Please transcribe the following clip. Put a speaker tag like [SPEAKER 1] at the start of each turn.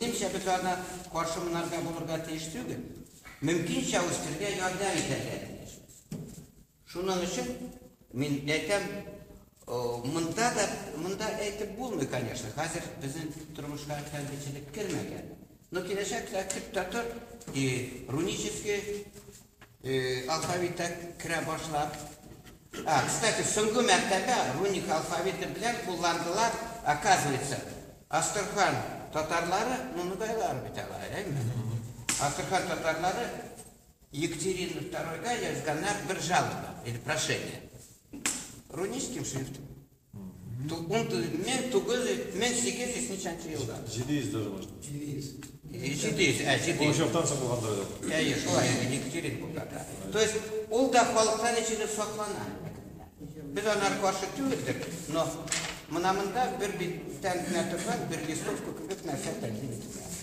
[SPEAKER 1] Kimse biz ona karşımlarga bulurga değiştiriyor. Mümkün şahıslarga yardım ederler. Şunun için men aytam mında aytib bulmuyor, конечно. Hazır bizim turmuşga kalbeçilik kirmegen. Но келешекте диктатор рунический алфавитте кіре башлап. Кстати, соңғы мәртебе руник алфавиты белән кулландылар, оказывается, Астрхан татарлары, нугайлар бит алар, әйме? Астрхан татарлары Екатерина II-га язганнар бер жалоба или прошение. Руническим шрифтом. Мен 800 жылда.
[SPEAKER 2] 700 даже может.
[SPEAKER 1] 700.
[SPEAKER 2] Он еще в танце был гандырды.
[SPEAKER 1] Екатерина булганда. То есть ол да халыктан ичиде саклана. Biz onlara karşı tüyürdük, но мына мында bir bittен нәрсе бар, bir листовка кебек нәрсе тәкъдим итәләр.